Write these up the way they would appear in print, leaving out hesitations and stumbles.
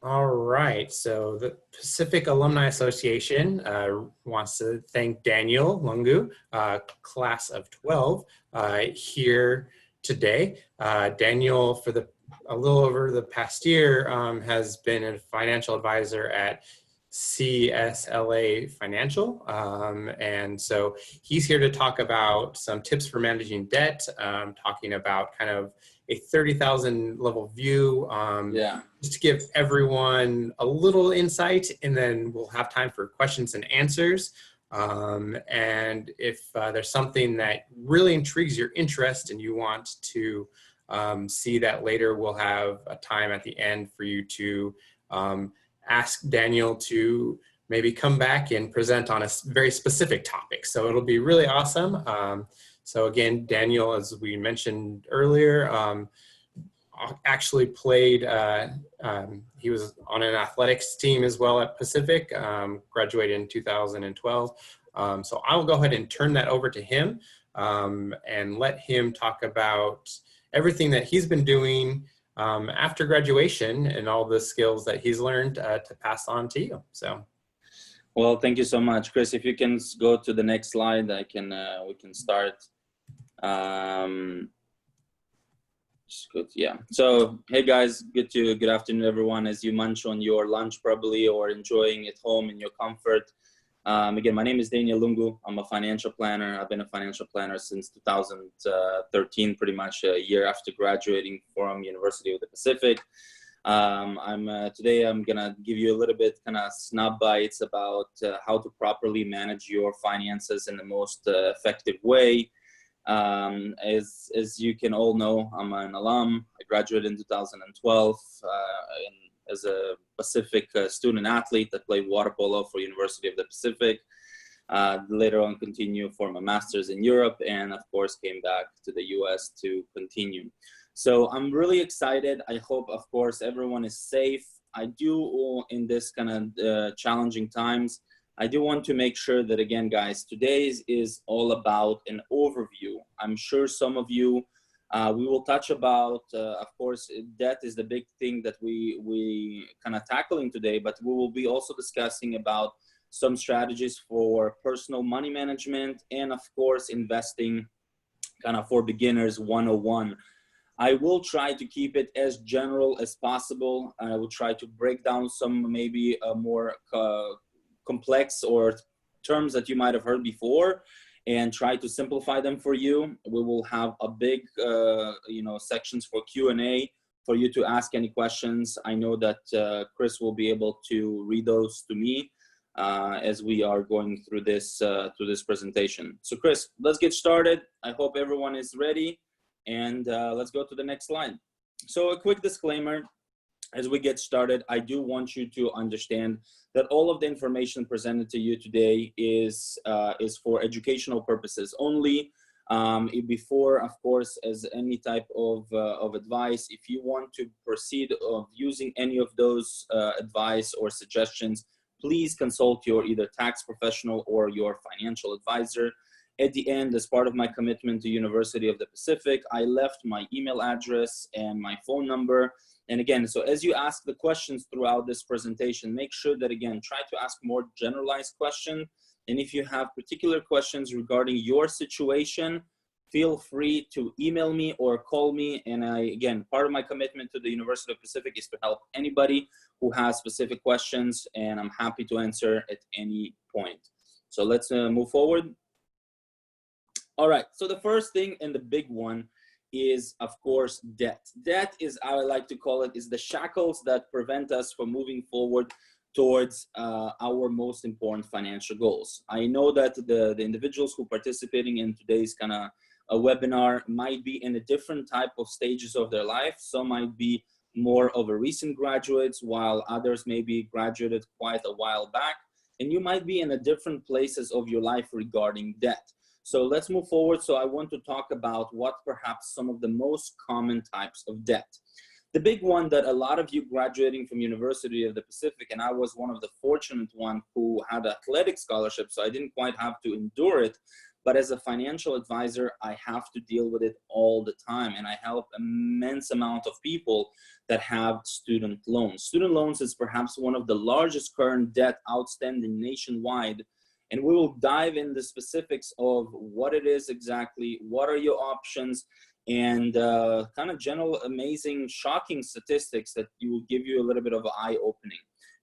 All right, so the Pacific Alumni Association wants to thank Daniel Lungu, class of 12, here today. Daniel, for a little over the past year, has been a financial advisor at CSLA Financial. And so he's here to talk about some tips for managing debt, talking about kind of a 30,000 level view, just to give everyone a little insight, and then we'll have time for questions and answers. And if there's something that really intrigues your interest and you want to see that later, we'll have a time at the end for you to ask Daniel to maybe come back and present on a very specific topic. So it'll be really awesome. So again, Daniel, as we mentioned earlier, actually played, he was on an athletics team as well at Pacific, graduated in 2012. So I'll go ahead and turn that over to him and let him talk about everything that he's been doing after graduation and all the skills that he's learned to pass on to you. So. Well, thank you so much, Chris. If you can go to the next slide, we can start. Good. Yeah. So, hey guys, good afternoon, everyone. As you munch on your lunch probably, or enjoying at home in your comfort. Again, my name is Daniel Lungu. I'm a financial planner. I've been a financial planner since 2013, pretty much a year after graduating from University of the Pacific. Today I'm gonna give you a little bit kind of snub bites about how to properly manage your finances in the most effective way. As you can all know, I'm an alum. I graduated in 2012 as a Pacific student athlete that played water polo for University of the Pacific. Later on continue for my master's in Europe, and of course came back to the US to continue. So I'm really excited. I hope, of course, everyone is safe. I do, in this kind of challenging times, I do want to make sure that, again, guys, today's is all about an overview. I'm sure some of you, we will touch about, of course, debt is the big thing that we kind of tackling today, but we will be also discussing about some strategies for personal money management and, of course, investing kind of for beginners 101. I will try to keep it as general as possible. I will try to break down some maybe more complex or terms that you might have heard before and try to simplify them for you. We will have a big, sections for Q&A for you to ask any questions. I know that Chris will be able to read those to me as we are going through this presentation. So Chris, let's get started. I hope everyone is ready, and let's go to the next slide. So a quick disclaimer. As we get started, I do want you to understand that all of the information presented to you today is for educational purposes only. Before, of course, as any type of advice, if you want to proceed of using any of those advice or suggestions, please consult your either tax professional or your financial advisor. At the end, as part of my commitment to University of the Pacific, I left my email address and my phone number. And again, so as you ask the questions throughout this presentation, make sure that, again, try to ask more generalized questions. And if you have particular questions regarding your situation, feel free to email me or call me. And again, part of my commitment to the University of the Pacific is to help anybody who has specific questions, and I'm happy to answer at any point. So let's move forward. All right, so the first thing and the big one is, of course, debt. Debt is, I like to call it, is the shackles that prevent us from moving forward towards our most important financial goals. I know that the individuals who are participating in today's kind of a webinar might be in a different type of stages of their life. Some might be more of a recent graduates, while others may be graduated quite a while back. And you might be in a different places of your life regarding debt. So let's move forward. So I want to talk about what perhaps some of the most common types of debt. The big one that a lot of you graduating from University of the Pacific, and I was one of the fortunate one who had athletic scholarship, so I didn't quite have to endure it, but as a financial advisor, I have to deal with it all the time. And I help immense amount of people that have student loans. Student loans is perhaps one of the largest current debt outstanding nationwide. And we will dive in the specifics of what it is exactly, what are your options, and kind of general amazing, shocking statistics that will give you a little bit of eye-opening.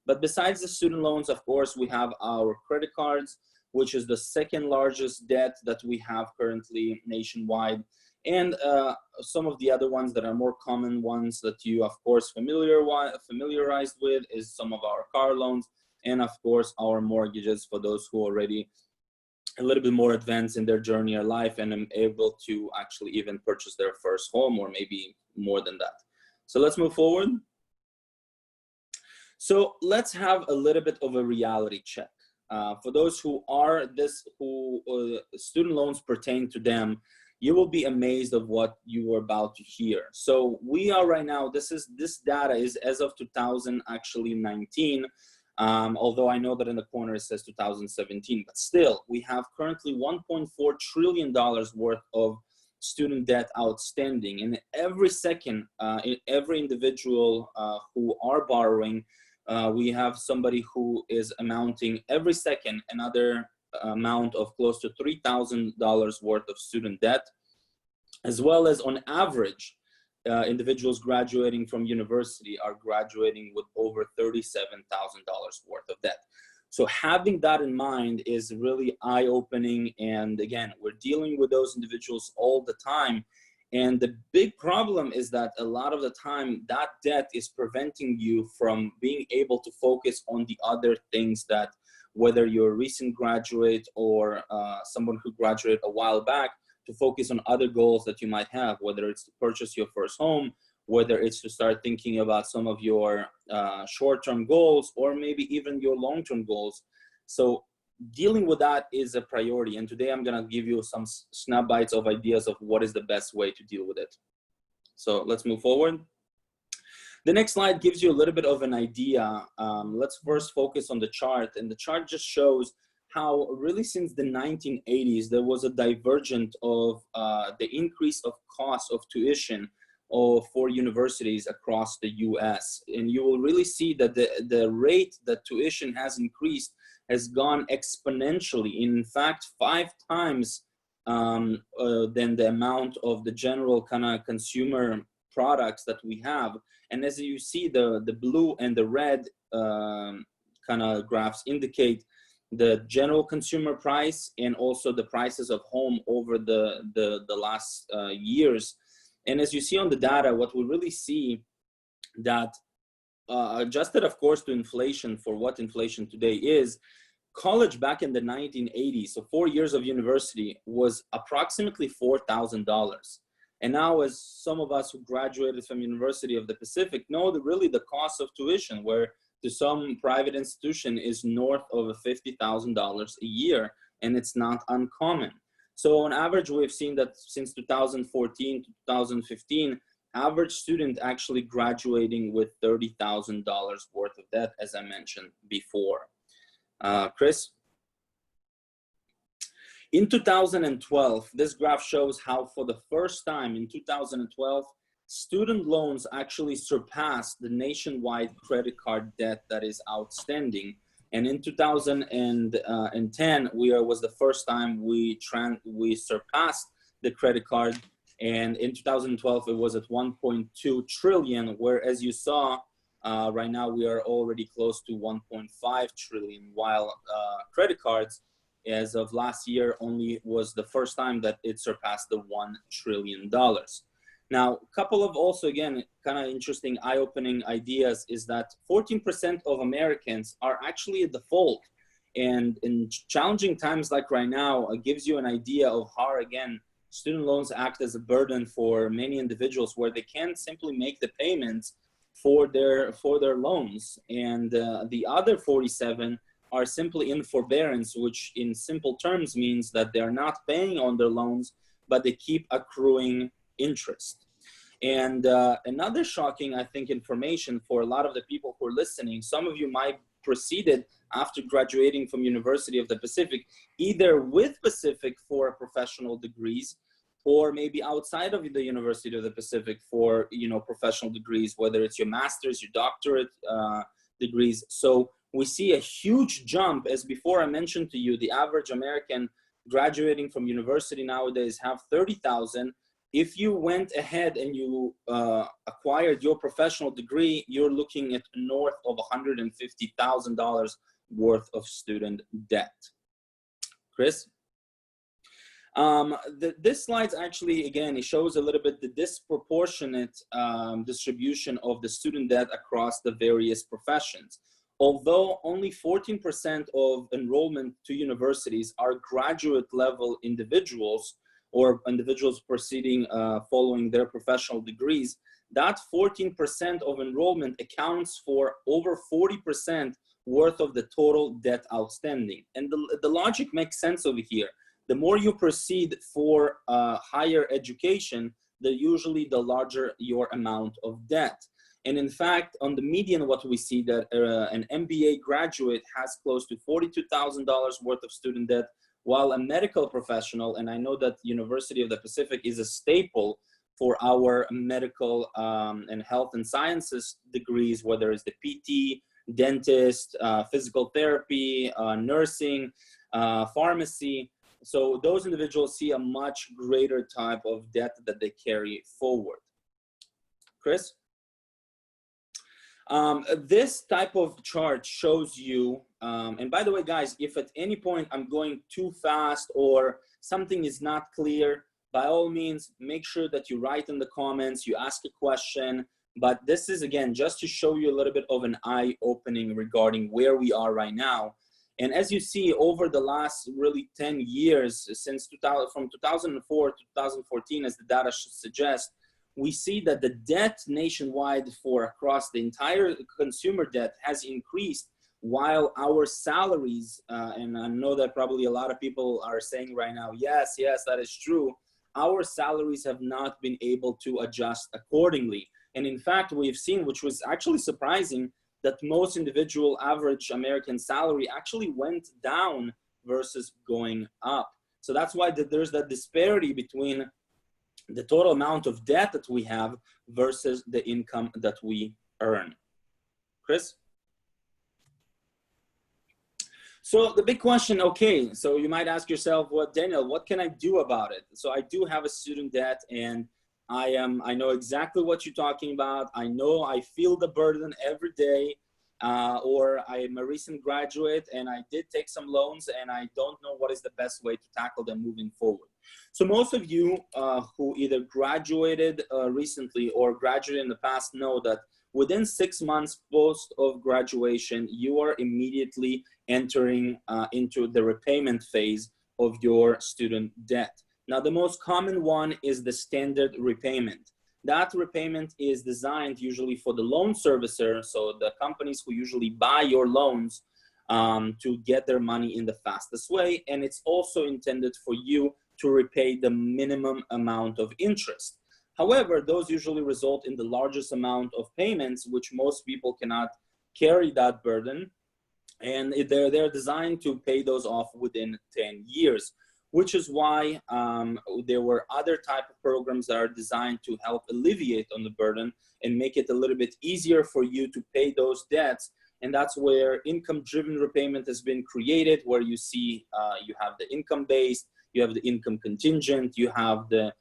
But besides the student loans, of course, we have our credit cards, which is the second largest debt that we have currently nationwide. And some of the other ones that are more common ones that you, of course, familiarized with is some of our car loans, and of course, our mortgages for those who are already a little bit more advanced in their journey or life and am able to actually even purchase their first home, or maybe more than that. So let's move forward. So let's have a little bit of a reality check. For those who are student loans pertain to them, you will be amazed of what you are about to hear. So we are right now, this data is as of 2019, although I know that in the corner it says 2017, but still we have currently $1.4 trillion worth of student debt outstanding. And every second, every individual who are borrowing, we have somebody who is amounting every second another amount of close to $3,000 worth of student debt, as well as on average, individuals graduating from university are graduating with over $37,000 worth of debt. So having that in mind is really eye-opening. And again, we're dealing with those individuals all the time. And the big problem is that a lot of the time that debt is preventing you from being able to focus on the other things that, whether you're a recent graduate or someone who graduated a while back, to focus on other goals that you might have, whether it's to purchase your first home, whether it's to start thinking about some of your short-term goals, or maybe even your long-term goals. So dealing with that is a priority. And today I'm gonna give you some snap bites of ideas of what is the best way to deal with it. So let's move forward. The next slide gives you a little bit of an idea. Let's first focus on the chart. And the chart just shows how really since the 1980s, there was a divergence of the increase of cost of tuition for universities across the US. And you will really see that the rate that tuition has increased has gone exponentially. In fact, 5 times than the amount of the general kind of consumer products that we have. And as you see, the blue and the red kind of graphs indicate the general consumer price and also the prices of home over the last years. And as you see on the data, what we really see that adjusted, of course, to inflation for what inflation today is, college back in the 1980s, so 4 years of university, was approximately $4,000. And now, as some of us who graduated from University of the Pacific know, that really the cost of tuition, where to some private institution is north of $50,000 a year, and it's not uncommon. So on average, we've seen that since 2014 to 2015, average student actually graduating with $30,000 worth of debt, as I mentioned before. Chris? In 2012, this graph shows how for the first time in 2012, student loans actually surpassed the nationwide credit card debt that is outstanding. And in 2010, was the first time we surpassed the credit card. And in 2012, it was at 1.2 trillion, where, as you saw, right now we are already close to 1.5 trillion, while credit cards, as of last year, only was the first time that it surpassed the $1 trillion. Now, a couple of also, again, kind of interesting eye-opening ideas is that 14% of Americans are actually at default. And in challenging times like right now, it gives you an idea of how, again, student loans act as a burden for many individuals, where they can't simply make the payments for their loans. And the other 47 are simply in forbearance, which in simple terms means that they're not paying on their loans, but they keep accruing interest. And another shocking, I think, information for a lot of the people who are listening, some of you might proceeded after graduating from University of the Pacific, either with Pacific for professional degrees, or maybe outside of the University of the Pacific for, professional degrees, whether it's your master's, your doctorate degrees. So we see a huge jump. As before I mentioned to you, the average American graduating from university nowadays have 30,000. If you went ahead and you acquired your professional degree, you're looking at north of $150,000 worth of student debt. Chris? This slide actually, again, it shows a little bit the disproportionate distribution of the student debt across the various professions. Although only 14% of enrollment to universities are graduate level individuals or individuals proceeding following their professional degrees, that 14% of enrollment accounts for over 40% worth of the total debt outstanding. And the logic makes sense over here. The more you proceed for higher education, usually the larger your amount of debt. And in fact, on the median, what we see that an MBA graduate has close to $42,000 worth of student debt, while a medical professional, and I know that University of the Pacific is a staple for our medical and health and sciences degrees, whether it's the PT, dentist, physical therapy, nursing, pharmacy. So those individuals see a much greater type of debt that they carry forward. Chris? This type of chart shows you, and by the way, guys, if at any point I'm going too fast or something is not clear, by all means, make sure that you write in the comments, you ask a question. But this is, again, just to show you a little bit of an eye-opening regarding where we are right now. And as you see, over the last really 10 years, since from 2004 to 2014, as the data suggests, we see that the debt nationwide for across the entire consumer debt has increased, while our salaries, and I know that probably a lot of people are saying right now, yes, that is true, our salaries have not been able to adjust accordingly. And in fact, we've seen, which was actually surprising, that most individual average American salary actually went down versus going up. So that's why there's that disparity between the total amount of debt that we have versus the income that we earn. Chris? So the big question, okay, so you might ask yourself, well, Daniel, what can I do about it? So I do have a student debt, and I know exactly what you're talking about. I know I feel the burden every day, or I'm a recent graduate and I did take some loans and I don't know what is the best way to tackle them moving forward. So most of you who either graduated recently or graduated in the past know that within 6 months post of graduation, you are immediately entering into the repayment phase of your student debt. Now, the most common one is the standard repayment. That repayment is designed usually for the loan servicer, so the companies who usually buy your loans to get their money in the fastest way. And it's also intended for you to repay the minimum amount of interest. However, those usually result in the largest amount of payments, which most people cannot carry that burden. And they're designed to pay those off within 10 years. Which is why there were other type of programs that are designed to help alleviate on the burden and make it a little bit easier for you to pay those debts. And that's where income-driven repayment has been created, where you see you have the income-based, you have the income contingent, you have the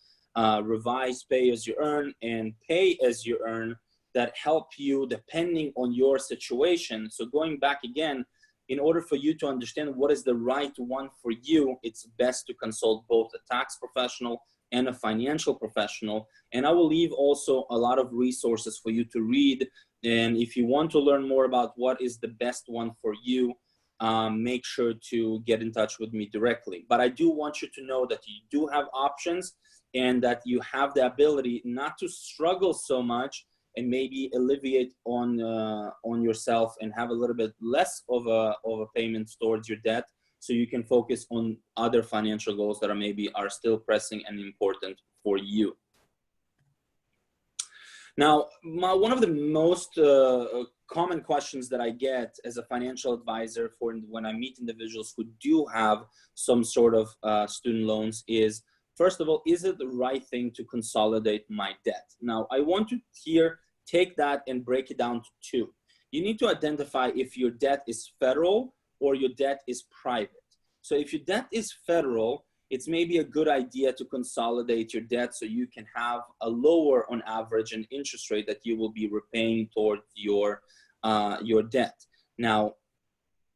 revised pay as you earn and pay as you earn that help you depending on your situation. So going back again, in order for you to understand what is the right one for you, it's best to consult both a tax professional and a financial professional. And I will leave also a lot of resources for you to read. And if you want to learn more about what is the best one for you, make sure to get in touch with me directly. But I do want you to know that you do have options and that you have the ability not to struggle so much and maybe alleviate on yourself and have a little bit less of a payment towards your debt, so you can focus on other financial goals that are still pressing and important for you. Now, one of the most common questions that I get as a financial advisor for when I meet individuals who do have some sort of student loans is, first of all, is it the right thing to consolidate my debt? Now, I want to here take that and break it down to two. You need to identify if your debt is federal or your debt is private. So if your debt is federal, it's maybe a good idea to consolidate your debt so you can have a lower on average an interest rate that you will be repaying toward your debt. Now,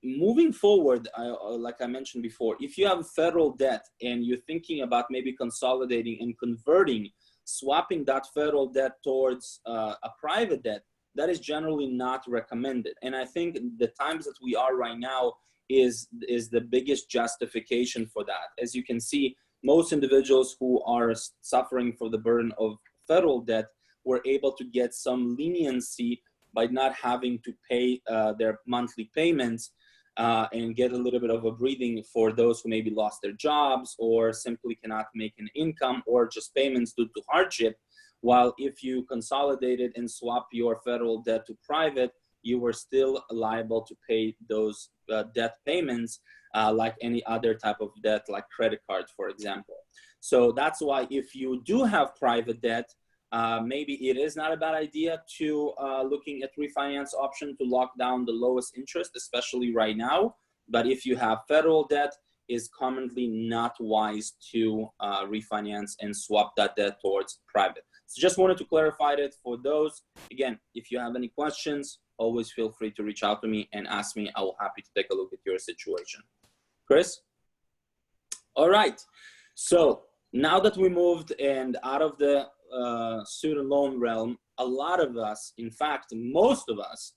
moving forward, like I mentioned before, if you have federal debt and you're thinking about maybe consolidating and converting, swapping that federal debt towards a private debt, that is generally not recommended. And I think the times that we are right now is the biggest justification for that. As you can see, most individuals who are suffering for the burden of federal debt were able to get some leniency by not having to pay their monthly payments and get a little bit of a breathing for those who maybe lost their jobs or simply cannot make an income or just payments due to hardship. While if you consolidated and swap your federal debt to private, you were still liable to pay those debt payments like any other type of debt, like credit cards, for example. So that's why if you do have private debt, maybe it is not a bad idea to looking at refinance option to lock down the lowest interest, especially right now. But if you have federal debt, is commonly not wise to refinance and swap that debt towards private. So just wanted to clarify that for those. Again, if you have any questions, always feel free to reach out to me and ask me. I will happy to take a look at your situation. Chris? All right. So now that we moved and out of the student loan realm, a lot of us, in fact, most of us,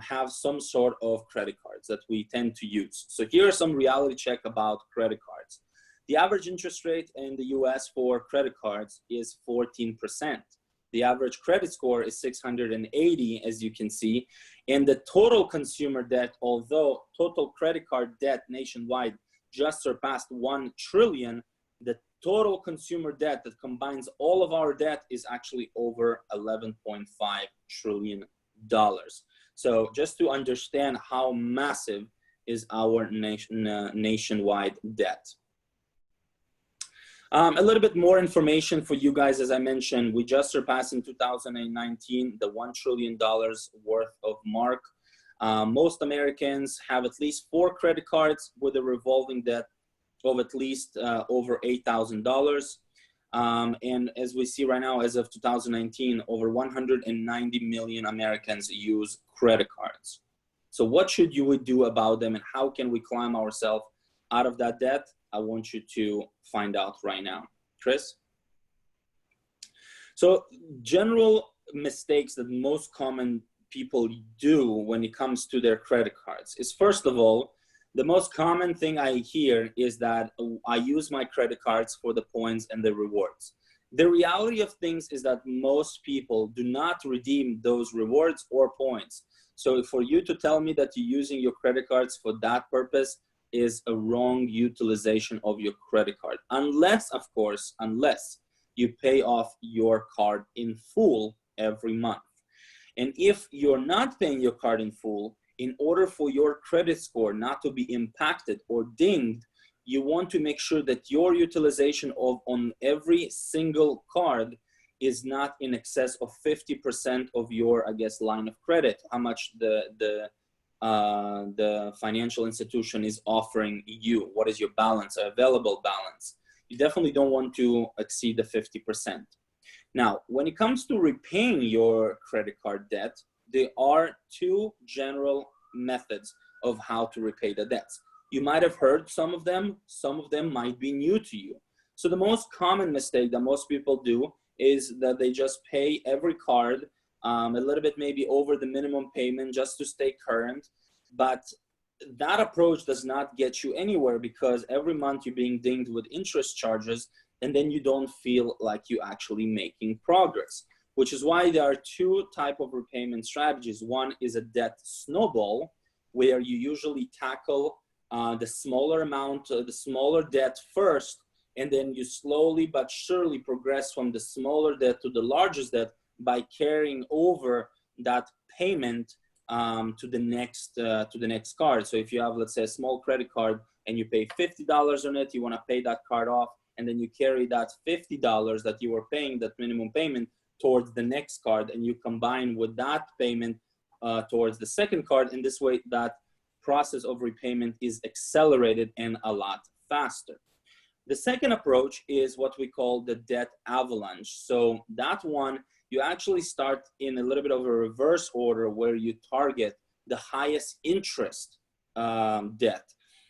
have some sort of credit cards that we tend to use. So here are some reality check about credit cards. The average interest rate in the US for credit cards is 14%. The average credit score is 680, as you can see. And the total consumer debt, although total credit card debt nationwide just surpassed 1 trillion, the total consumer debt that combines all of our debt is actually over $11.5 trillion. So just to understand how massive is our nationwide debt. A little bit more information for you guys. As I mentioned, we just surpassed in 2019 the $1 trillion worth of mark. Most Americans have at least 4 credit cards with a revolving debt of at least over $8,000. And as we see right now, as of 2019, over 190 million Americans use credit cards. So what should we do about them and how can we climb ourselves out of that debt? I want you to find out right now. Chris? So general mistakes that most common people do when it comes to their credit cards is, first of all, the most common thing I hear is that I use my credit cards for the points and the rewards. The reality of things is that most people do not redeem those rewards or points. So for you to tell me that you're using your credit cards for that purpose is a wrong utilization of your credit card. Unless, of course, unless you pay off your card in full every month. And if you're not paying your card in full, in order for your credit score not to be impacted or dinged, you want to make sure that your utilization on every single card is not in excess of 50% of your, I guess, line of credit, how much the financial institution is offering you. What is your balance, available balance? You definitely don't want to exceed the 50%. Now, when it comes to repaying your credit card debt, there are 2 general methods of how to repay the debts. You might have heard some of them might be new to you. So the most common mistake that most people do is that they just pay every card a little bit maybe over the minimum payment just to stay current. But that approach does not get you anywhere because every month you're being dinged with interest charges and then you don't feel like you're actually making progress. Which is why there are 2 types of repayment strategies. One is a debt snowball, where you usually tackle the smaller amount, the smaller debt first, and then you slowly but surely progress from the smaller debt to the largest debt by carrying over that payment to the next card. So if you have, let's say, a small credit card and you pay $50 on it, you want to pay that card off, and then you carry that $50 that you were paying, that minimum payment, towards the next card, and you combine with that payment towards the second card. In this way, that process of repayment is accelerated and a lot faster. The second approach is what we call the debt avalanche. So that one, you actually start in a little bit of a reverse order, where you target the highest interest debt,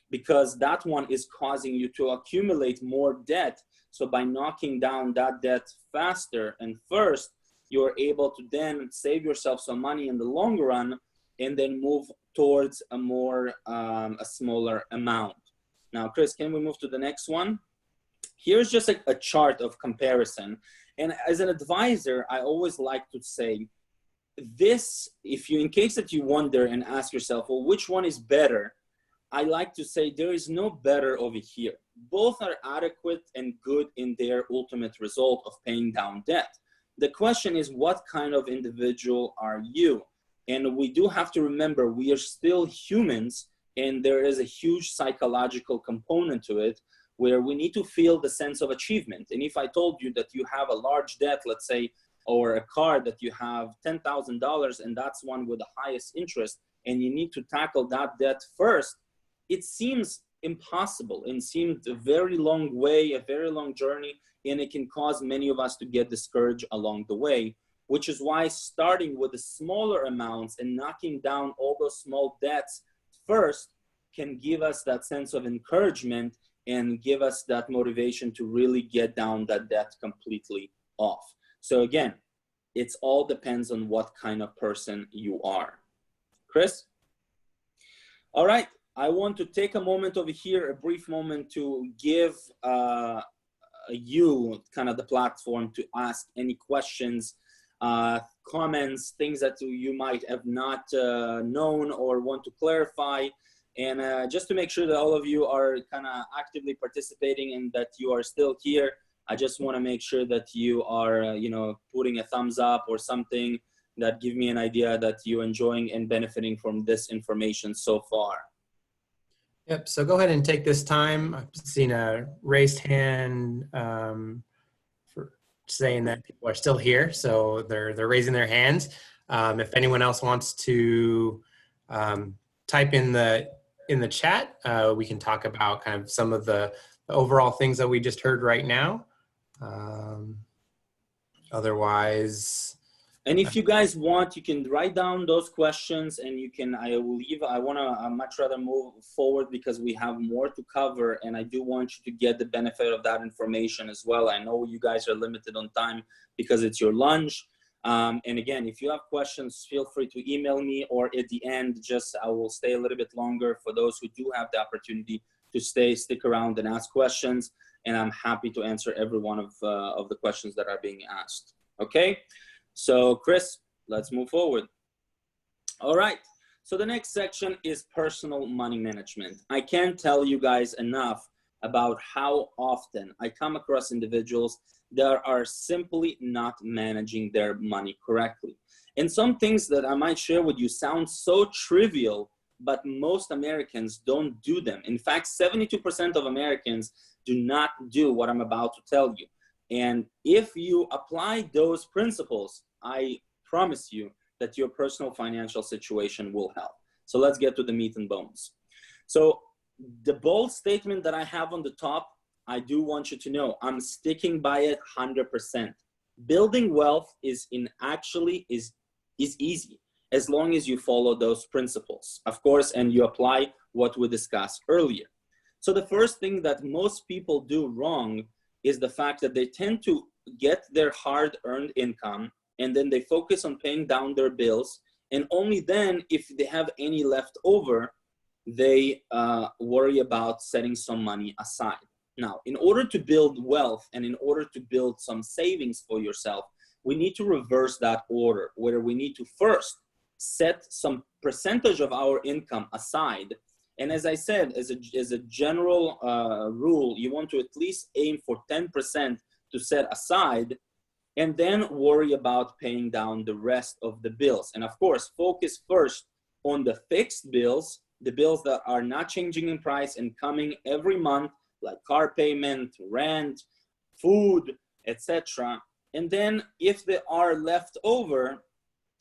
because that one is causing you to accumulate more debt. So by knocking down that debt faster and first, you're able to then save yourself some money in the long run, and then move towards a more a smaller amount. Now, Chris, can we move to the next one? Here's just a chart of comparison. And as an advisor, I always like to say this, if you, in case that you wonder and ask yourself, well, which one is better? I like to say there is no better over here. Both are adequate and good in their ultimate result of paying down debt. The question is, what kind of individual are you? And we do have to remember, we are still humans, and there is a huge psychological component to it, where we need to feel the sense of achievement. And if I told you that you have a large debt, let's say, or a card that you have $10,000, and that's one with the highest interest, and you need to tackle that debt first, it seems impossible and seems a very long way, a very long journey, and it can cause many of us to get discouraged along the way, which is why starting with the smaller amounts and knocking down all those small debts first can give us that sense of encouragement and give us that motivation to really get down that debt completely off. So again, it's all depends on what kind of person you are. Chris? All right, I want to take a moment over here, a brief moment, to give you kind of the platform to ask any questions, comments, things that you might have not known or want to clarify. And just to make sure that all of you are kind of actively participating and that you are still here, I just want to make sure that you are, putting a thumbs up or something that give me an idea that you're enjoying and benefiting from this information so far. Yep, so go ahead and take this time. I've seen a raised hand for saying that people are still here, so they're raising their hands. If anyone else wants to type in the chat, we can talk about kind of some of the overall things that we just heard right now. Otherwise, and if you guys want, you can write down those questions, and you can, I want to much rather move forward because we have more to cover, and I do want you to get the benefit of that information as well. I know you guys are limited on time because it's your lunch. And again, if you have questions, feel free to email me, or at the end, I will stay a little bit longer for those who do have the opportunity to stick around and ask questions. And I'm happy to answer every one of the questions that are being asked. Okay, so Chris, let's move forward. All right, so the next section is personal money management. I can't tell you guys enough about how often I come across individuals that are simply not managing their money correctly. And some things that I might share with you sound so trivial, but most Americans don't do them. In fact, 72% of Americans do not do what I'm about to tell you. And if you apply those principles, I promise you that your personal financial situation will help. So let's get to the meat and bones. So the bold statement that I have on the top, I do want you to know, I'm sticking by it 100%. Building wealth is easy as long as you follow those principles, of course, and you apply what we discussed earlier. So the first thing that most people do wrong is the fact that they tend to get their hard-earned income, and then they focus on paying down their bills, and only then, if they have any left over, they worry about setting some money aside. Now, in order to build wealth and in order to build some savings for yourself, we need to reverse that order, where we need to first set some percentage of our income aside. And as I said, as a general rule, you want to at least aim for 10% to set aside, and then worry about paying down the rest of the bills. And of course, focus first on the fixed bills, the bills that are not changing in price and coming every month, like car payment, rent, food, etc. And then if they are left over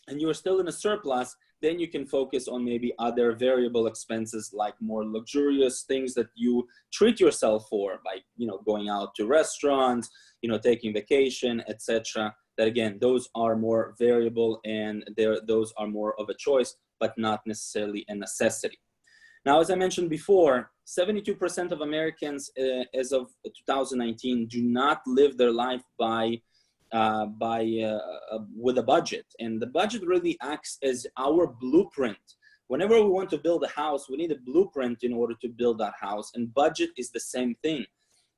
and you're still in a surplus, then you can focus on maybe other variable expenses, like more luxurious things that you treat yourself for, like, you know, going out to restaurants, you know, taking vacation, etc. That again, those are more variable and those are more of a choice, but not necessarily a necessity. Now, as I mentioned before, 72% of Americans as of 2019 do not live their life with a budget, and the budget really acts as our blueprint. Whenever we want to build a house, we need a blueprint in order to build that house, and budget is the same thing.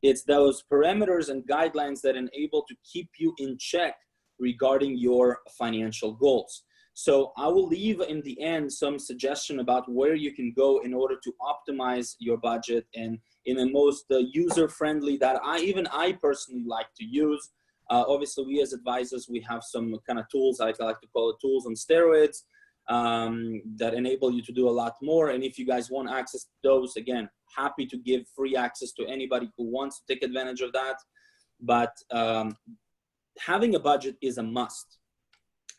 It's those parameters and guidelines that enable to keep you in check regarding your financial goals. So I will leave in the end some suggestion about where you can go in order to optimize your budget, and in the most user-friendly that I personally like to use. Obviously, we as advisors, we have some kind of tools, I like to call it tools on steroids, that enable you to do a lot more. And if you guys want access to those, again, happy to give free access to anybody who wants to take advantage of that. But having a budget is a must.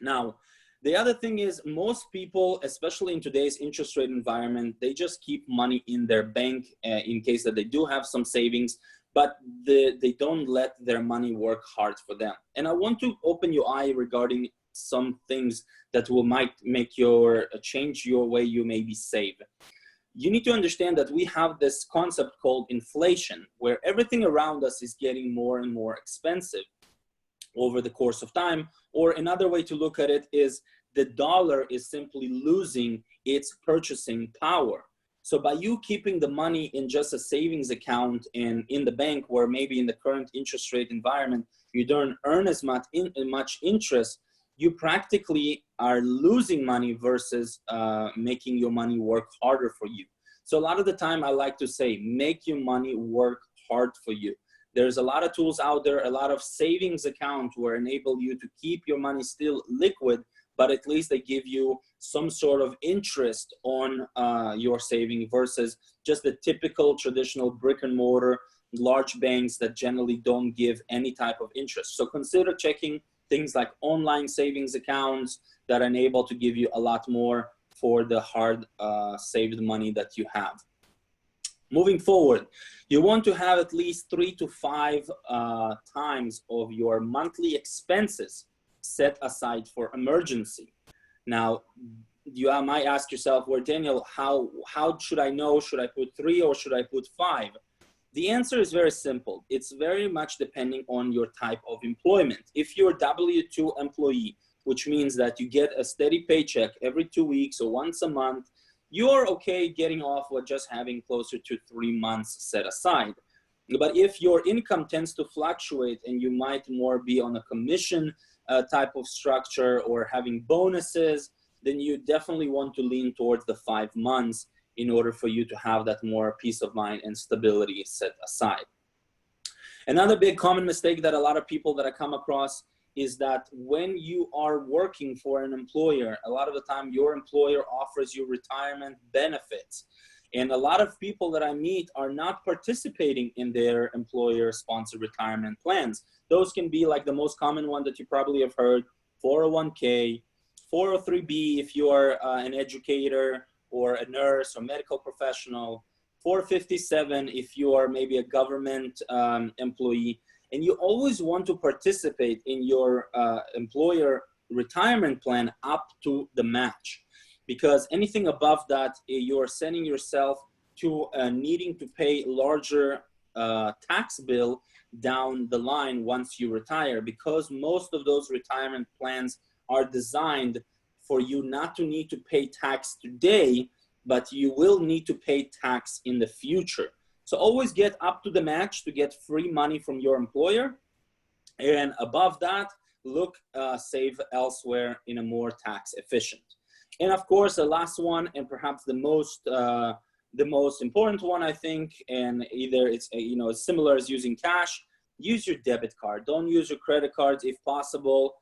Now, the other thing is, most people, especially in today's interest rate environment, they just keep money in their bank in case that they do have some savings, but they don't let their money work hard for them. And I want to open your eye regarding some things that might make change your way you maybe save. You need to understand that we have this concept called inflation, where everything around us is getting more and more expensive over the course of time. Or another way to look at it is the dollar is simply losing its purchasing power. So by you keeping the money in just a savings account and in the bank, where maybe in the current interest rate environment, you don't earn as much interest, you practically are losing money versus making your money work harder for you. So a lot of the time I like to say, make your money work hard for you. There's a lot of tools out there, a lot of savings accounts where enable you to keep your money still liquid, but at least they give you some sort of interest on your saving versus just the typical traditional brick and mortar large banks that generally don't give any type of interest. So consider checking things like online savings accounts that enable to give you a lot more for the hard saved money that you have. Moving forward, you want to have at least 3 to 5 times of your monthly expenses set aside for emergency. Now, you might ask yourself, well, Daniel, how should I know? Should I put 3 or should I put 5? The answer is very simple. It's very much depending on your type of employment. If you're a W-2 employee, which means that you get a steady paycheck every 2 weeks or once a month, you're okay getting off with just having closer to 3 months set aside. But if your income tends to fluctuate and you might more be on a commission type of structure or having bonuses, then you definitely want to lean towards the 5 months in order for you to have that more peace of mind and stability set aside. Another big common mistake that a lot of people that I come across is that when you are working for an employer, a lot of the time your employer offers you retirement benefits. And a lot of people that I meet are not participating in their employer-sponsored retirement plans. Those can be like the most common one that you probably have heard, 401k, 403b if you are an educator or a nurse or medical professional, 457 if you are maybe a government employee. And you always want to participate in your employer retirement plan up to the match, because anything above that, you're sending yourself to needing to pay larger tax bill down the line once you retire, because most of those retirement plans are designed for you not to need to pay tax today, but you will need to pay tax in the future. So always get up to the match to get free money from your employer. And above that, look, save elsewhere in a more tax efficient. And of course, the last one, and perhaps the most important one, I think, and either it's, as similar as using cash, use your debit card. Don't use your credit cards if possible.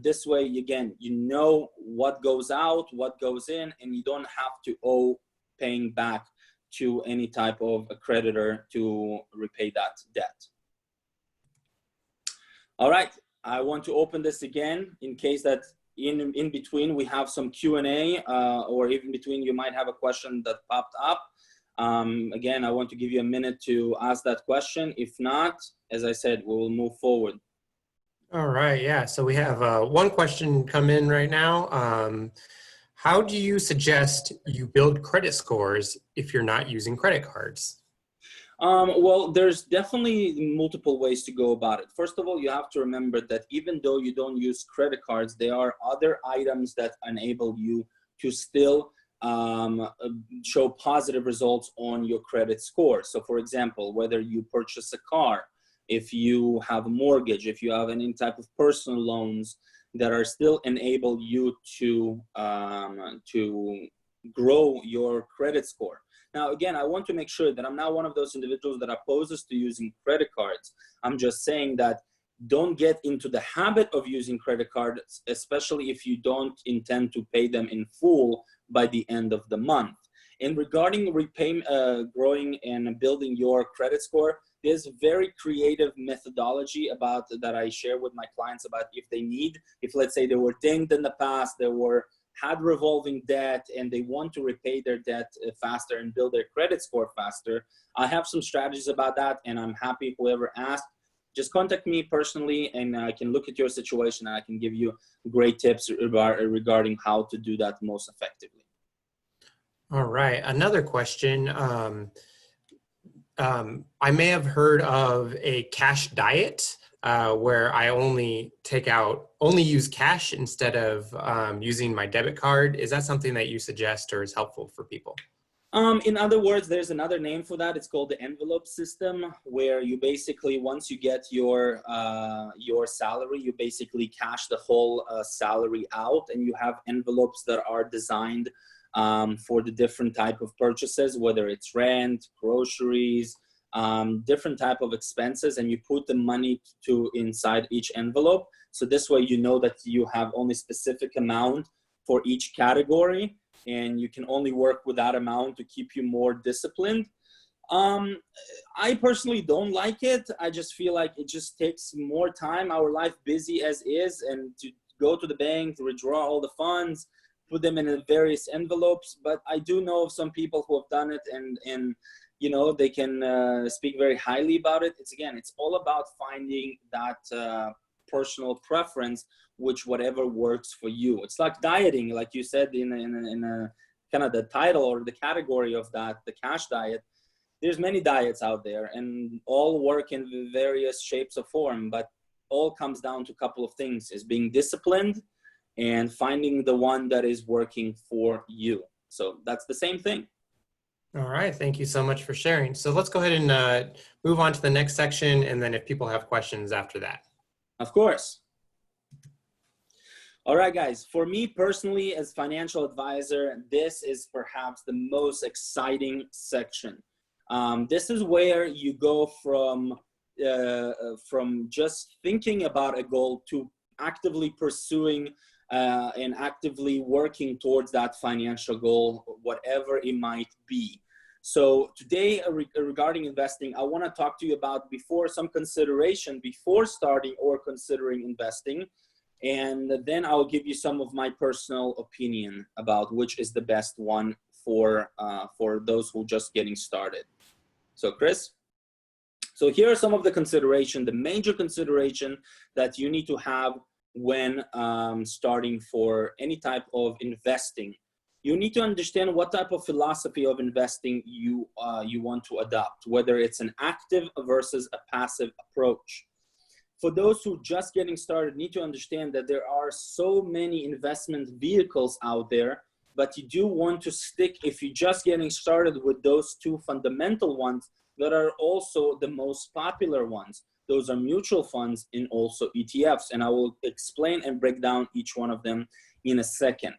This way, again, you know what goes out, what goes in, and you don't have to owe paying back to any type of a creditor to repay that debt. All right, I want to open this again in case that in between we have some Q&A, or even between you might have a question that popped up. Again, I want to give you a minute to ask that question. If not, as I said, we will move forward. All right, yeah, so we have one question come in right now. How do you suggest you build credit scores if you're not using credit cards? Well, there's definitely multiple ways to go about it. First of all, you have to remember that even though you don't use credit cards, there are other items that enable you to still show positive results on your credit score. So for example, whether you purchase a car, if you have a mortgage, if you have any type of personal loans that are still enable you to grow your credit score. Now, again, I want to make sure that I'm not one of those individuals that opposes to using credit cards. I'm just saying that don't get into the habit of using credit cards, especially if you don't intend to pay them in full by the end of the month. And regarding growing and building your credit score, there's a very creative methodology about that I share with my clients about if let's say they were dinged in the past, had revolving debt and they want to repay their debt faster and build their credit score faster. I have some strategies about that, and I'm happy whoever asked, just contact me personally and I can look at your situation and I can give you great tips regarding how to do that most effectively. All right, another question. I may have heard of a cash diet where I only use cash instead of using my debit card. Is that something that you suggest or is helpful for people? In other words, there's another name for that. It's called the envelope system, where you basically, once you get your salary, you basically cash the whole salary out, and you have envelopes that are designed for the different type of purchases, whether it's rent, groceries, different type of expenses, and you put the money inside each envelope. So this way, you know that you have only specific amount for each category, and you can only work with that amount to keep you more disciplined. I personally don't like it. I just feel like it just takes more time. Our life busy as is, and to go to the bank to withdraw all the funds, put them in various envelopes. But I do know of some people who have done it, and you know, they can speak very highly about it. It's all about finding that personal preference, which whatever works for you. It's like dieting, like you said in a kind of the title or the category of that, the cash diet. There's many diets out there and all work in various shapes or form, but all comes down to a couple of things: is being disciplined and finding the one that is working for you. So that's the same thing. All right, thank you so much for sharing. So let's go ahead and move on to the next section, and then if people have questions after that. Of course. All right, guys, for me personally as financial advisor, this is perhaps the most exciting section. This is where you go from just thinking about a goal to actively pursuing and actively working towards that financial goal, whatever it might be. So today, regarding investing, I want to talk to you about some consideration before starting or considering investing. And then I'll give you some of my personal opinion about which is the best one for those who are just getting started. So Chris, so here are some of the the major consideration that you need to have when starting for any type of investing. You need to understand what type of philosophy of investing you want to adopt, whether it's an active versus a passive approach. For those who just getting started, need to understand that there are so many investment vehicles out there, but you do want to stick, if you're just getting started, with those two fundamental ones that are also the most popular ones. Those are mutual funds and also ETFs, and I will explain and break down each one of them in a second.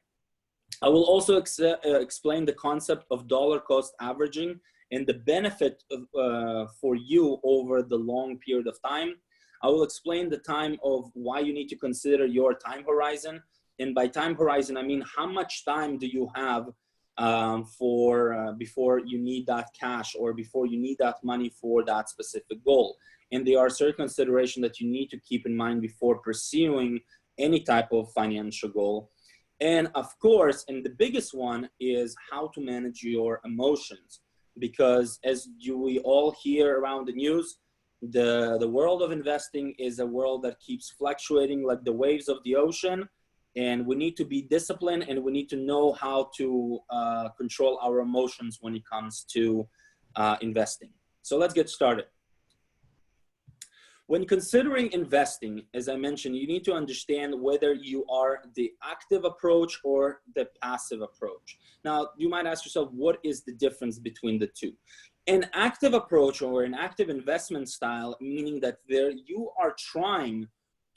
I will also explain the concept of dollar cost averaging and the benefit of, for you over the long period of time. I will explain the time of why you need to consider your time horizon. And by time horizon, I mean how much time do you have before you need that cash or before you need that money for that specific goal. And there are certain considerations that you need to keep in mind before pursuing any type of financial goal. And of course, and the biggest one is how to manage your emotions. Because as we all hear around the news, the world of investing is a world that keeps fluctuating like the waves of the ocean. And we need to be disciplined, and we need to know how to control our emotions when it comes to investing. So let's get started. When considering investing, as I mentioned, you need to understand whether you are the active approach or the passive approach. Now, you might ask yourself, what is the difference between the two? An active approach or an active investment style, meaning that there you are trying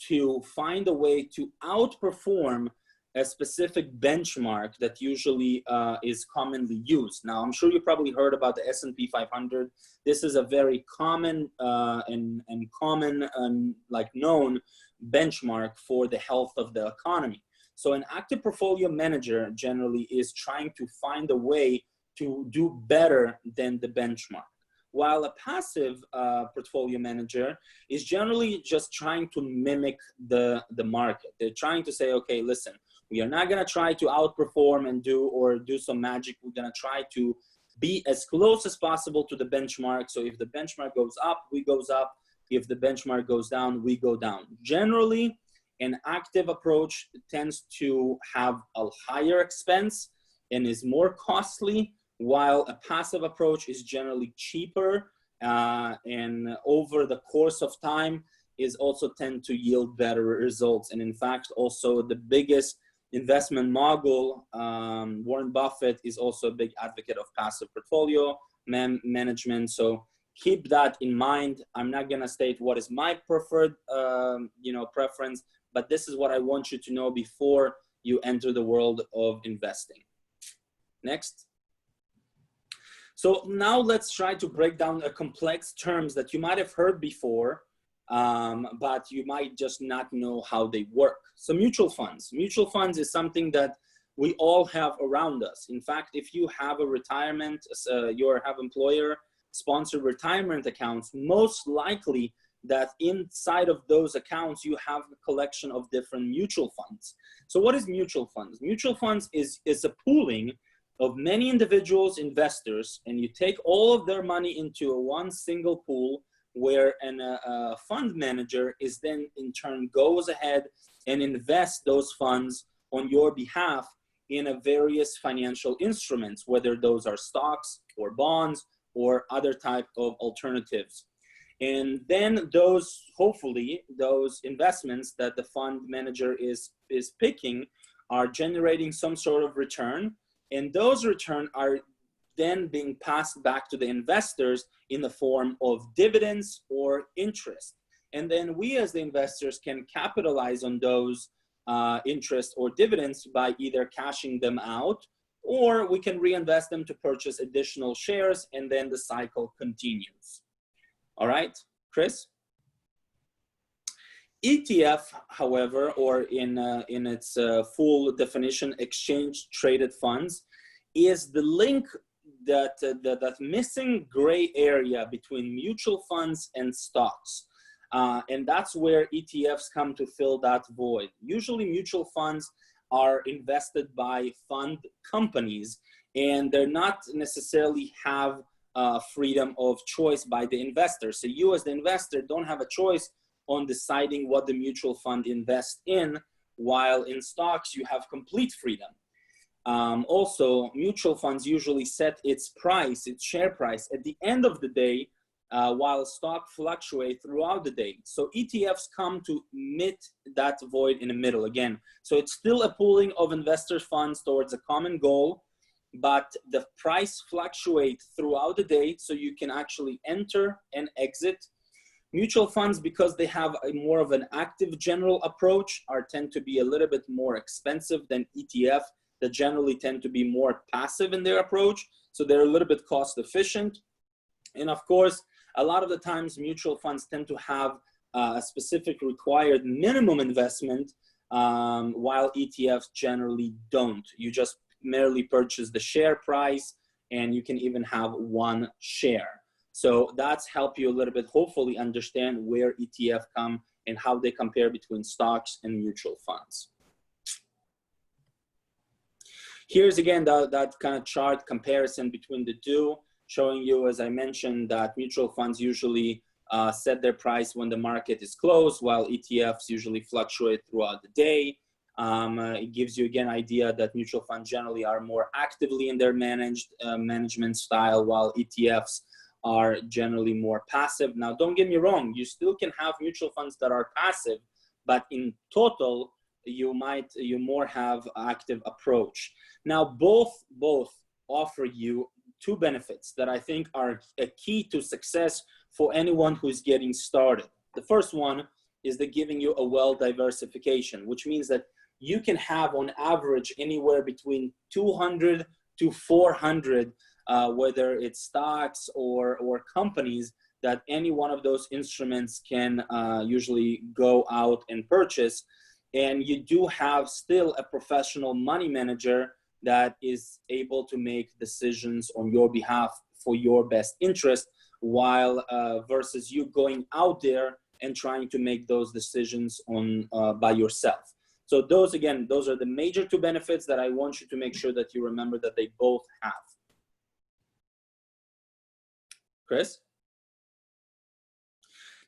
to find a way to outperform a specific benchmark that usually is commonly used. Now, I'm sure you probably heard about the S&P 500. This is a very common and like known benchmark for the health of the economy. So an active portfolio manager generally is trying to find a way to do better than the benchmark, while a passive portfolio manager is generally just trying to mimic the market. They're trying to say, okay, listen, we are not going to try to outperform and do some magic. We're going to try to be as close as possible to the benchmark. So if the benchmark goes up, we goes up. If the benchmark goes down, we go down. Generally, an active approach tends to have a higher expense and is more costly, while a passive approach is generally cheaper and over the course of time is also tend to yield better results. And in fact, also the biggest investment mogul, Warren Buffett, is also a big advocate of passive portfolio management. So keep that in mind. I'm not going to state what is my preferred preference, but this is what I want you to know before you enter the world of investing. Next. So now let's try to break down the complex terms that you might have heard before, but you might just not know how they work. So mutual funds. Mutual funds is something that we all have around us. In fact, if you have a retirement, you have employer-sponsored retirement accounts, most likely that inside of those accounts, you have a collection of different mutual funds. So what is mutual funds? Mutual funds is a pooling of many individuals, investors, and you take all of their money into one single pool where a fund manager is then in turn goes ahead and invests those funds on your behalf in a various financial instruments, whether those are stocks or bonds or other type of alternatives. And then hopefully those investments that the fund manager is picking are generating some sort of return. And those returns are then being passed back to the investors in the form of dividends or interest. And then we as the investors can capitalize on those interest or dividends by either cashing them out, or we can reinvest them to purchase additional shares, and then the cycle continues. All right, Chris? ETF, however, or in its full definition, exchange traded funds, is the link that missing gray area between mutual funds and stocks. And that's where ETFs come to fill that void. Usually mutual funds are invested by fund companies, and they're not necessarily have freedom of choice by the investor. So you as the investor don't have a choice on deciding what the mutual fund invests in, while in stocks you have complete freedom. Also, mutual funds usually set its price, its share price, at the end of the day, while stock fluctuate throughout the day. So ETFs come to meet that void in the middle again. So it's still a pooling of investor funds towards a common goal, but the price fluctuates throughout the day, so you can actually enter and exit. Mutual funds, because they have a more of an active general approach, tend to be a little bit more expensive than ETF that generally tend to be more passive in their approach. So they're a little bit cost efficient. And of course, a lot of the times mutual funds tend to have a specific required minimum investment, while ETFs generally don't. You just merely purchase the share price, and you can even have one share. So that's help you a little bit, hopefully understand where ETF come and how they compare between stocks and mutual funds. Here's again that kind of chart comparison between the two, showing you, as I mentioned, that mutual funds usually set their price when the market is closed, while ETFs usually fluctuate throughout the day. It gives you again idea that mutual funds generally are more actively in their management style, while ETFs are generally more passive. Now, don't get me wrong, you still can have mutual funds that are passive, but in total, you more have active approach. Now, both offer you two benefits that I think are a key to success for anyone who's getting started. The first one is they're giving you a wealth diversification, which means that you can have on average anywhere between 200 to 400, whether it's stocks or companies, that any one of those instruments can usually go out and purchase. And you do have still a professional money manager that is able to make decisions on your behalf for your best interest, while versus you going out there and trying to make those decisions on by yourself. So those are the major two benefits that I want you to make sure that you remember that they both have. Chris?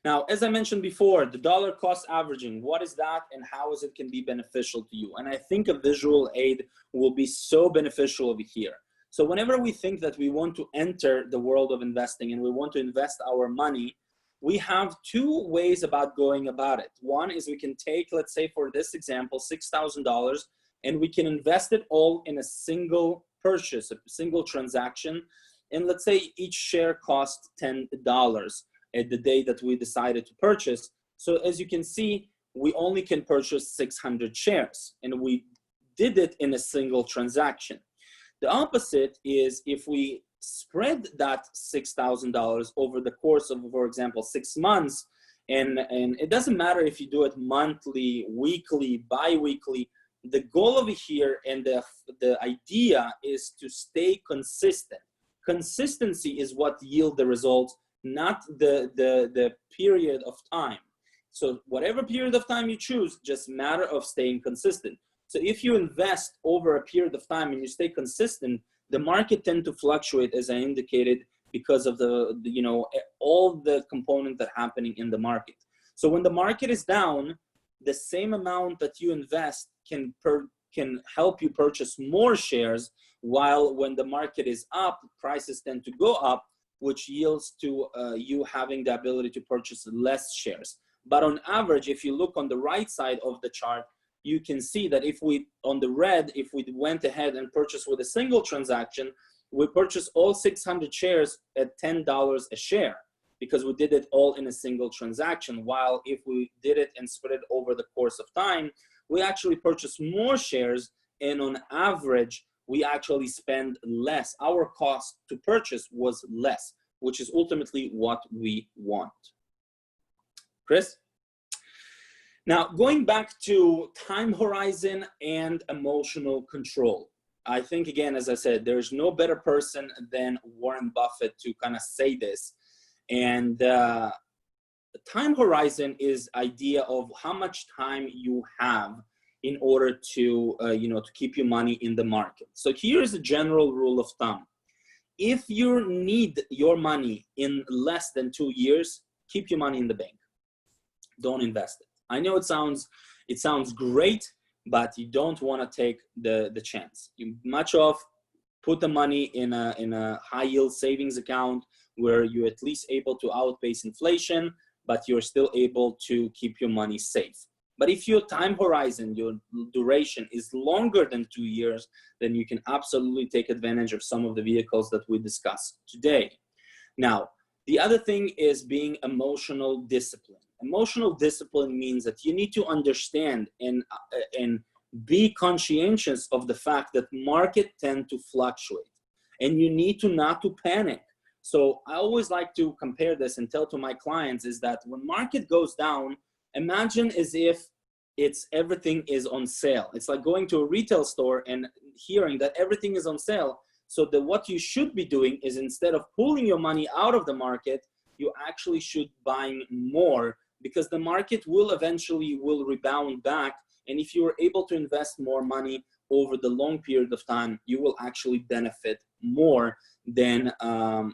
Now, as I mentioned before, the dollar cost averaging, what is that and how is it can be beneficial to you? And I think a visual aid will be so beneficial over here. So whenever we think that we want to enter the world of investing and we want to invest our money, we have two ways about going about it. One is we can take, let's say for this example, $6,000, and we can invest it all in a single purchase, a single transaction. And let's say each share costs $10 at the day that we decided to purchase. So as you can see, we only can purchase 600 shares, and we did it in a single transaction. The opposite is if we spread that $6,000 over the course of, for example, 6 months, and it doesn't matter if you do it monthly, weekly, bi-weekly. The goal over here and the idea is to stay consistent. Consistency is what yield the results, not the period of time. So whatever period of time you choose, just matter of staying consistent. So if you invest over a period of time and you stay consistent, the market tend to fluctuate, as I indicated, because of all the components that are happening in the market. So when the market is down, the same amount that you invest can help you purchase more shares, while when the market is up, prices tend to go up, which yields to you having the ability to purchase less shares. But on average, if you look on the right side of the chart, you can see that if we went ahead and purchased with a single transaction, we purchased all 600 shares at $10 a share because we did it all in a single transaction. While if we did it and spread it over the course of time, we actually purchased more shares, and on average, we actually spend less. Our cost to purchase was less, which is ultimately what we want. Chris? Now, going back to time horizon and emotional control. I think, again, as I said, there's no better person than Warren Buffett to kind of say this. And the time horizon is idea of how much time you have in order to, to keep your money in the market. So here's a general rule of thumb. If you need your money in less than 2 years, keep your money in the bank. Don't invest it. I know it sounds great, but you don't want to take the chance. You much of put the money in a high yield savings account where you're at least able to outpace inflation, but you're still able to keep your money safe. But if your time horizon, your duration is longer than 2 years, then you can absolutely take advantage of some of the vehicles that we discussed today. Now, the other thing is being emotional discipline. Emotional discipline means that you need to understand and be conscientious of the fact that market tend to fluctuate, and you need to not to panic. So I always like to compare this and tell to my clients is that when market goes down, imagine as if everything is on sale. It's like going to a retail store and hearing that everything is on sale. So what you should be doing is, instead of pulling your money out of the market, you actually should buying more, because the market will eventually rebound back. And if you are able to invest more money over the long period of time, you will actually benefit more than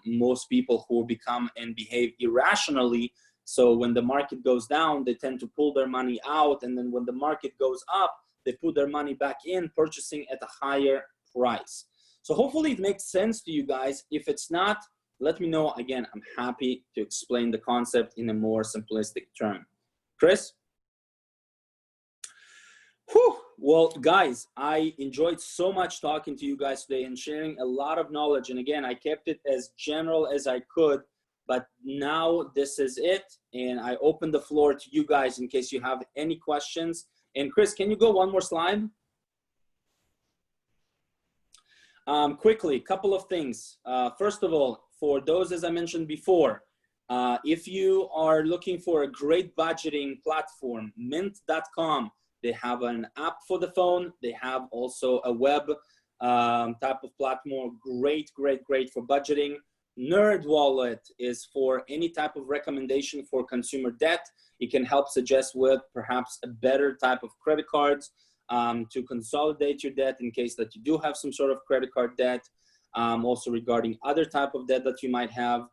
most people who become and behave irrationally. So when the market goes down, they tend to pull their money out. And then when the market goes up, they put their money back in, purchasing at a higher price. So hopefully it makes sense to you guys. If it's not, let me know. Again, I'm happy to explain the concept in a more simplistic term. Chris? Whew. Well, guys, I enjoyed so much talking to you guys today and sharing a lot of knowledge. And again, I kept it as general as I could, but now this is it. And I open the floor to you guys in case you have any questions. And Chris, can you go one more slide? Quickly, a couple of things. First of all, for those, as I mentioned before, if you are looking for a great budgeting platform, mint.com, they have an app for the phone. They have also a web type of platform. Great for budgeting. NerdWallet is for any type of recommendation for consumer debt. It can help suggest with perhaps a better type of credit cards to consolidate your debt in case that you do have some sort of credit card debt. Also regarding other type of debt that you might have.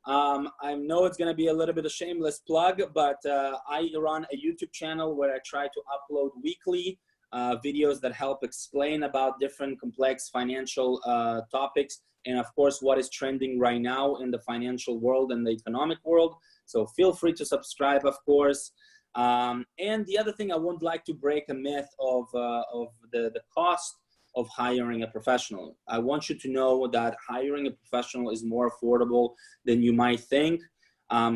I know it's going to be a little bit of a shameless plug, but I run a YouTube channel where I try to upload weekly videos that help explain about different complex financial topics, and of course what is trending right now in the financial world and the economic world. So feel free to subscribe, of course. And the other thing, I would like to break a myth of the cost of hiring a professional. I want you to know that hiring a professional is more affordable than you might think.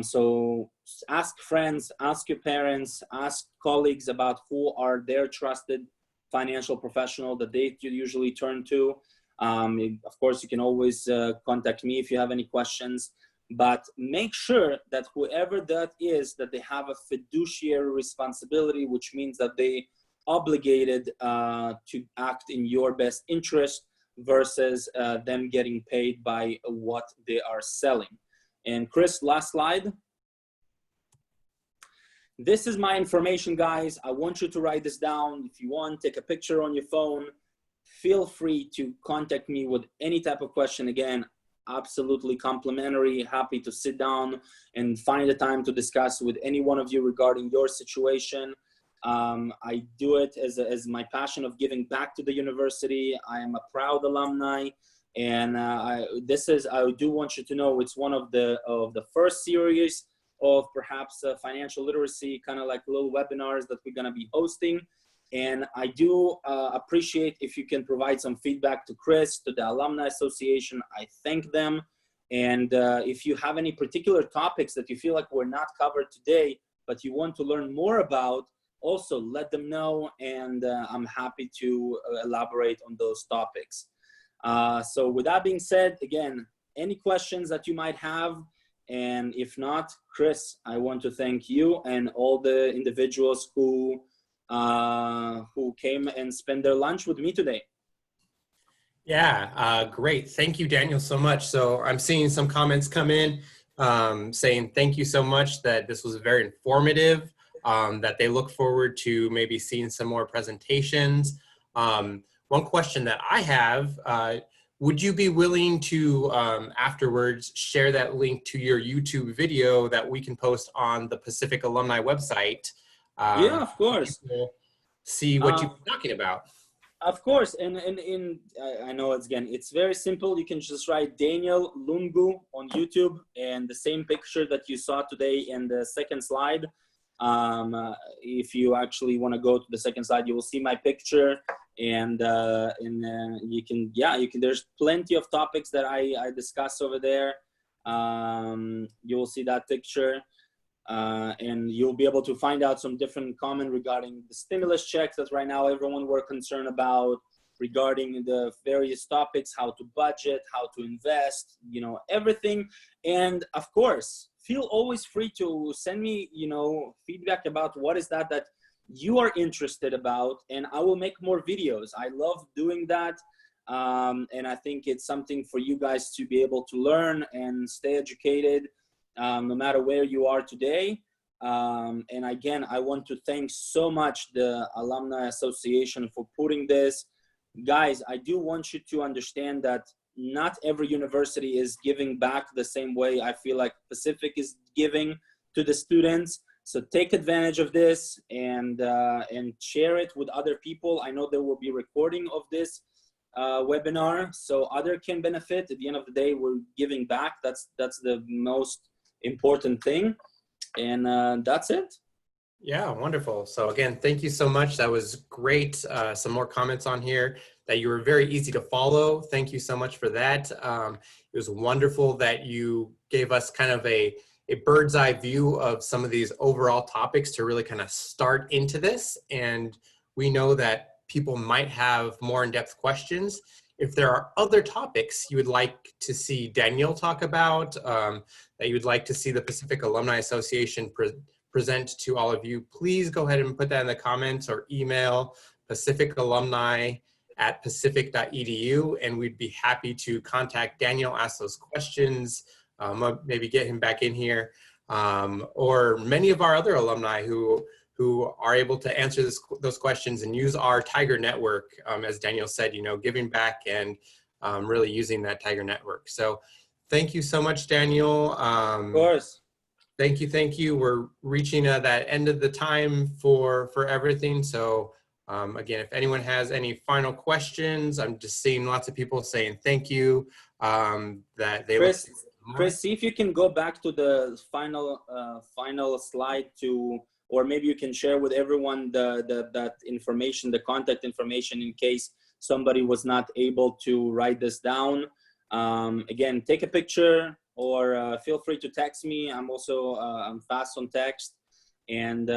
So ask friends, ask your parents, ask colleagues about who are their trusted financial professional that they usually turn to. Of course, you can always contact me if you have any questions, but make sure that whoever that is, that they have a fiduciary responsibility, which means that they obligated to act in your best interest versus them getting paid by what they are selling. And Chris, last slide. This is my information, guys. I want you to write this down. If you want, take a picture on your phone. Feel free to contact me with any type of question. Again, absolutely complimentary. Happy to sit down and find a time to discuss with any one of you regarding your situation. I do it as my passion of giving back to the university. I am a proud alumni, and I do want you to know it's one of the first series of perhaps financial literacy, kind of like little webinars that we're going to be hosting. And I do appreciate if you can provide some feedback to Chris, to the Alumni Association. I thank them. And if you have any particular topics that you feel like were not covered today, but you want to learn more about, also let them know, and I'm happy to elaborate on those topics. So with that being said, again, any questions that you might have, and if not, Chris, I want to thank you and all the individuals who came and spent their lunch with me today. Yeah, great. Thank you, Daniel, so much. So I'm seeing some comments come in saying thank you so much, that this was very informative, that they look forward to maybe seeing some more presentations. One question that I have, would you be willing to afterwards share that link to your YouTube video that we can post on the Pacific Alumni website? Yeah, of course. See what you're talking about. Of course, and I know it's very simple. You can just write Daniel Lungu on YouTube, and the same picture that you saw today in the second slide. If you actually want to go to the second slide, you will see my picture, and you can. There's plenty of topics that I discuss over there. You will see that picture. And you'll be able to find out some different comment regarding the stimulus checks that right now everyone were concerned about, regarding the various topics, how to budget, how to invest, you know, everything. And of course, feel always free to send me, you know, feedback about what is that you are interested about, and I will make more videos. I love doing that. And I think it's something for you guys to be able to learn and stay educated, no matter where you are today. And again, I want to thank so much the Alumni Association for putting this. Guys, I do want you to understand that not every university is giving back the same way I feel like Pacific is giving to the students. So take advantage of this and share it with other people. I know there will be recording of this webinar, so other can benefit. At the end of the day, we're giving back. That's the most important thing. And that's it. Yeah, wonderful. So again, thank you so much. That was great. Some more comments on here that you were very easy to follow. Thank you so much for that. It was wonderful that you gave us kind of a bird's eye view of some of these overall topics to really kind of start into this. And we know that people might have more in-depth questions. If there are other topics you would like to see Daniel talk about, that you would like to see the Pacific Alumni Association present to all of you, please go ahead and put that in the comments or email pacificalumni@pacific.edu, and we'd be happy to contact Daniel, ask those questions, maybe get him back in here, or many of our other alumni who are able to answer those questions and use our Tiger Network, as Daniel said, you know, giving back and really using that Tiger Network. So thank you so much, Daniel. Of course. Thank you. We're reaching that end of the time for everything. So again, if anyone has any final questions, I'm just seeing lots of people saying thank you. That they Chris, see if you can go back to the final slide or maybe you can share with everyone that information, the contact information, in case somebody was not able to write this down. Again, take a picture or feel free to text me. I'm also I'm fast on text. And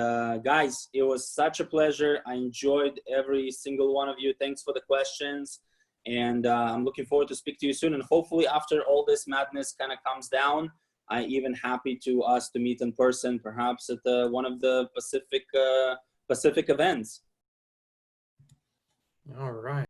guys, it was such a pleasure. I enjoyed every single one of you. Thanks for the questions. And I'm looking forward to speak to you soon. And hopefully after all this madness kind of comes down, I'm even happy to us to meet in person, perhaps at one of the Pacific events. All right.